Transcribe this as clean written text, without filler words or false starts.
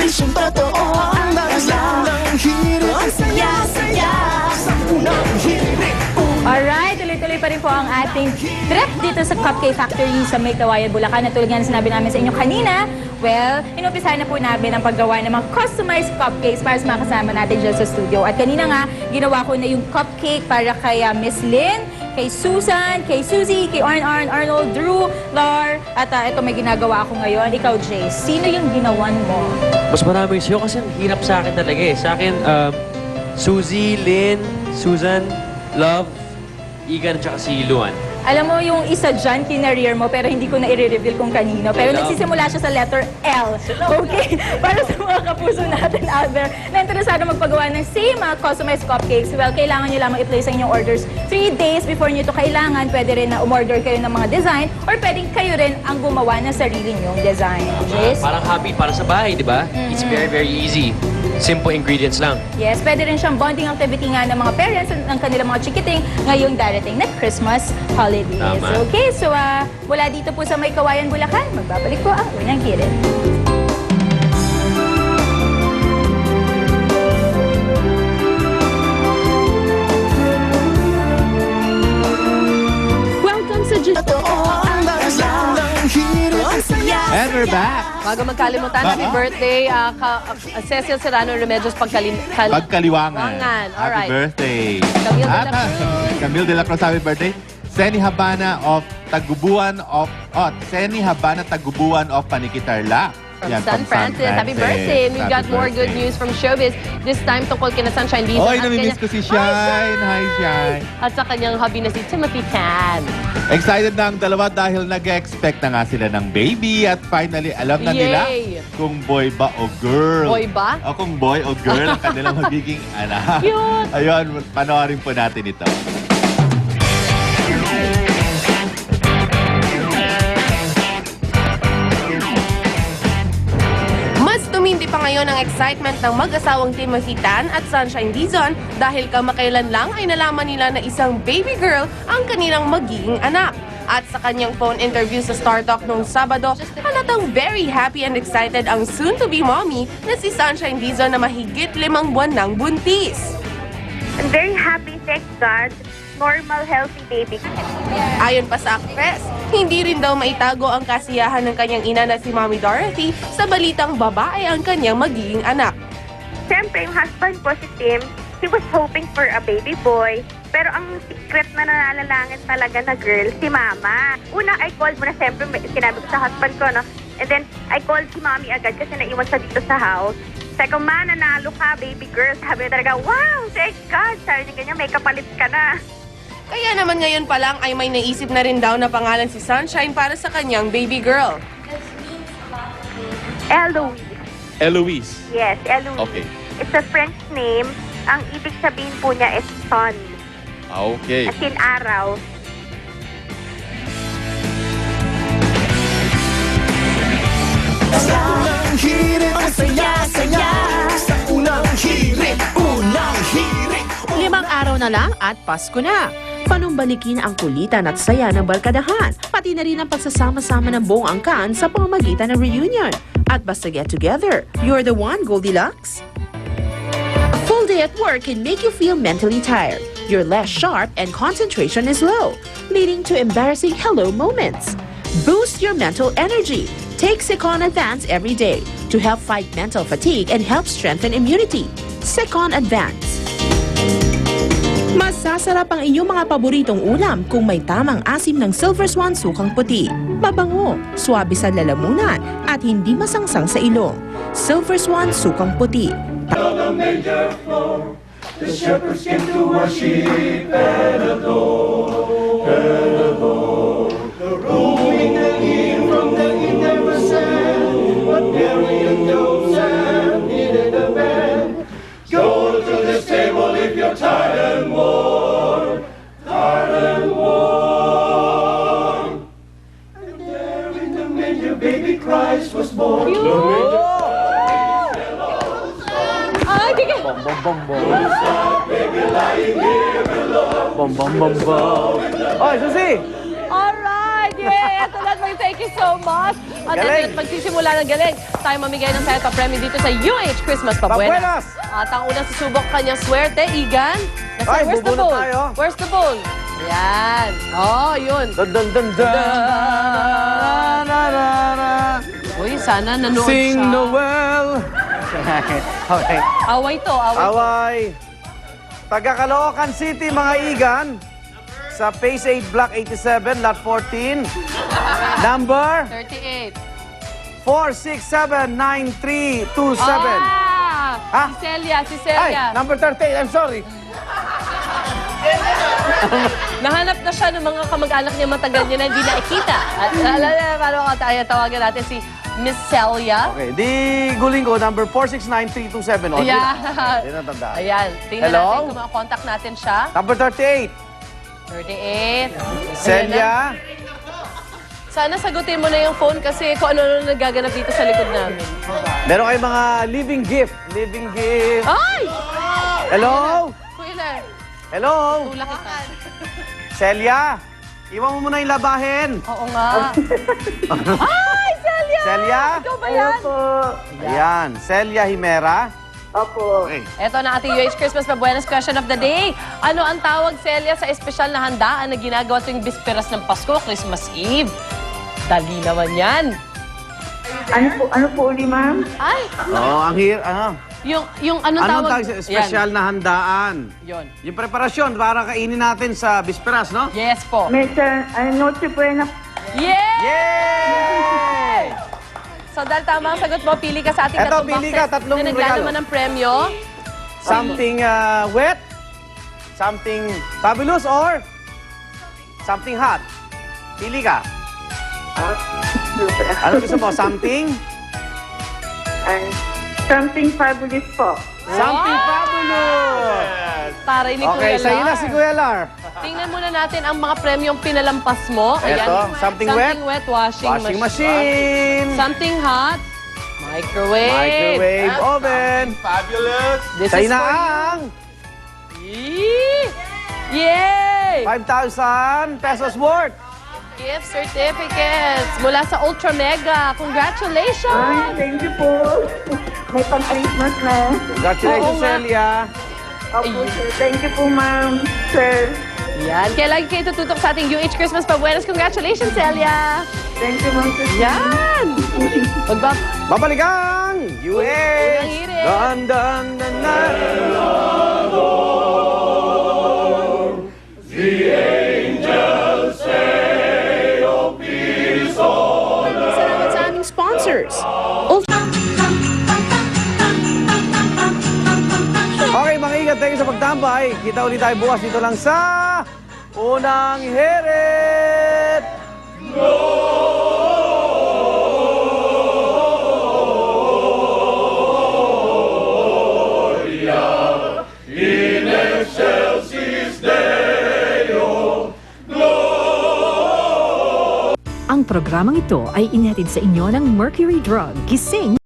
Serbisyong totoo ang lang hirit. Ang saya-saya sa unang hirit. Alright, tuloy-tuloy pa rin po ang ating trip dito sa Cupcake Factory sa May Kawayan, Bulacan. At tulad nga na sinabi namin sa inyo kanina, well, inumpisahan na po namin ang paggawa ng mga customized cupcakes para sa mga kasama natin dyan sa studio. At kanina nga, ginawa ko na yung cupcake para kay Miss Lynn, kay Susan, kay Suzy, kay Arnold, Drew, Lar, at ito may ginagawa ako ngayon. Ikaw, Jace, sino yung ginawan mo? Mas marami sa'yo kasi ang hirap sa akin talaga eh. Sa akin, Suzy, Lynn, Susan, Love, Igan, tsaka si Luan. Alam mo, yung isa dyan, kinareer mo, pero hindi ko na i-reveal kung kanino. Pero nagsisimula siya sa letter L. Okay? Para sa mga kapuso natin out there na interesado magpagawa ng same customized cupcakes, well, kailangan nyo lamang i-place ang inyong orders 3 days before nyo ito kailangan. Pwede rin na umorder kayo ng mga design or pwedeng kayo rin ang gumawa ng sarili nyong design. Yes? Parang hobby para sa bahay, di ba? It's very, very easy. Simple ingredients lang. Yes, pwede rin siyang bonding activity nga ng mga parents at ng kanilang mga chikiting ngayong darating na Christmas holidays. Tama. Okay, so mula dito po sa May Kawayan, Bulacan, magbabalik po ang unang hirit. Welcome sa Totoo ang lang hirit. Ang saya. And we're back. Bago magkalimutan, happy birthday, Cecil Serrano Remedios Pagkaliwangan. All Happy right. birthday. Camille de la At, Cruz. Camille de la Cruz, happy birthday. Seni Habana of Tagubuan of Panikitarlac. From Yan, San Francis. Happy birthday. And we've got Happy more good birthday. news from showbiz. This time tungkol kina Sunshine Dizon. Oy, at namimiss ko si Shine. Hi, Shine. At sa kanyang hubby na si Timothy Tan. Excited na ang dalawa dahil nag-expect na nga sila ng baby at finally alam na nila Yay! kung boy ba o girl. Boy ba? O kung boy o girl ang kanilang magiging anak. Cute! Ayun, panoorin po natin ito. Mas tumindi pa ngayon ang excitement ng mag-asawang Timothy Tan at Sunshine Dizon dahil kamakailan lang ay nalaman nila na isang baby girl ang kanilang magiging anak. At sa kanyang phone interview sa Star Talk noong Sabado, halatang very happy and excited ang soon-to-be mommy na si Sunshine Dizon na mahigit 5 buwan ng buntis. I'm very happy, thank God. Normal, healthy baby. Ayon pa sa actress, hindi rin daw maitago ang kasiyahan ng kanyang ina na si Mommy Dorothy sa balitang babae ang kanyang magiging anak. Siyempre, yung husband ko, si Tim, he was hoping for a baby boy. Pero ang secret na nanalalangin talaga na girl, si Mama. Una, I called mo na siyempre, sinabi ko sa husband ko, no? And then, I called si Mommy agad kasi naiwan siya dito sa house. Sabi ko, Ma, nanalo ka, baby girl. Sabi niya talaga, wow, thank God. Sabi niya ganyan, may kapalit ka na. Kaya naman ngayon pa lang ay may naisip na rin daw na pangalan si Sunshine para sa kanyang baby girl. Eloise. Eloise. Yes, Eloise. Okay. It's a French name. Ang ibig sabihin po niya is sun. Okay. As in araw. Unang hirit. Ang saya-saya sa unang hirit. Unang hirit. 5 araw na lang at Pasko na. Panumbalikin ang kulitan at saya ng barkadahan, pati na rin ang pagsasama-sama ng buong angkan sa pamamagitan ng reunion. At basta get together, you're the one, Goldilocks. A full day at work can make you feel mentally tired. You're less sharp and concentration is low, leading to embarrassing hello moments. Boost your mental energy. Take Secon Advance every day to help fight mental fatigue and help strengthen immunity. Secon Advance. Masasarap ang inyong mga paboritong ulam kung may tamang asim ng Silver Swan sukang puti. Mabango, swabe sa lalamunan, at hindi masangsang sa ilong. Silver Swan sukang puti. Ay, sige! Bom, bom, bom, bom. Oh, Susie! Alright! Yay! eto na. Thank you so much. At Galing. ito, magsisimula ng galing. Tayo mamigay ng Santa Premio dito sa UH Christmas Pabuenas. Pabuenas! At ang unang susubok kanyang swerte, Igan. Ay, Where's the bubunot bowl? tayo. Where's the bowl? Yan. Oh, yun. Dun, dun, dun, dun. Na, na, na, na. Uy, sana nanood Sing siya. Noel. Okay. Away to, away. Away. Taga Caloocan City, mga igan. Sa Phase 8, Block 87, Lot 14. Number 38. 4679327. Ah! Ha? Si Celia, si Ay, Celia. number 38. I'm sorry. Nahanap na siya ng mga kamag-anak niya matagal niya na hindi nakikita. At paano ka tayo tawagan natin si Miss Celia? Okay, di guling ko, number 469-327. O, Ayan. Di na tandaan. Ayan. Tingnan Hello? natin kung makakontakt natin siya. Number 38. 38. Celia. Sana sagutin mo na yung phone kasi kung ano nagaganap dito sa likod namin. Meron kayong mga living gift. Living gift. Ay! Hello? Kuya Ler, Hello? tulak kita. Celia. Iwan mo muna yung labahin. Oo nga. Ay, Celia! Celia? Ikaw ba yan? Ayan. Celia Himera. Opo. Okay. Ito na ating UH Christmas Pabuenas question of the day. Ano ang tawag, Celia, sa espesyal na handaan na ginagawa tuwing bisperas ng Pasko, Christmas Eve? Dali naman yan. Ano po uli, ma'am? Ay, Oo, ang ano? yung anong Anong tawag? tawag sa espesyal na handaan? Yan. Yung preparasyon para kainin natin sa bisperas, no? Yes po. Noche Buena. Yay! Yay! So dahil tama ang sagot mo, pili ka sa ating Eto, tatlong pili ka, boxes tatlong na naglalaman regalo. ng premyo. Something wet, something fabulous, or something hot. Pili ka. Ano gusto mo? Something? Something fabulous po. Something fabulous! Taray ni Okay, Kuya sa'yo na Lar. si Kuya Lar. Tingnan muna natin ang mga premyong pinalampas mo. Eto, something wet. Washing Washing machine. Something hot. Microwave. Microwave oven. This Sa'yo is na for ang you. Yay! 5,000 pesos worth. Gift certificates mula sa Ultra Mega. Congratulations! Thank you po. May pang-Christmas na. Congratulations, Oo nga. Celia. Opo, sir. Thank you po, ma'am. Sir. Yan. Kaya lagi kayo tututok sa ating UH Christmas Pabuenas. Congratulations, Celia! Thank you, ma'am. Sir. Yan! Babalikan! Unang UH! hirit. Dan, dan, dan, dan. Salamat sa aming sponsors. Okay, mga igat, thank you sa pagtambay. Kita ulit tayo bukas dito lang sa Unang Hirit! Ang programang ito ay inhatid sa inyo ng Mercury Drug. Gising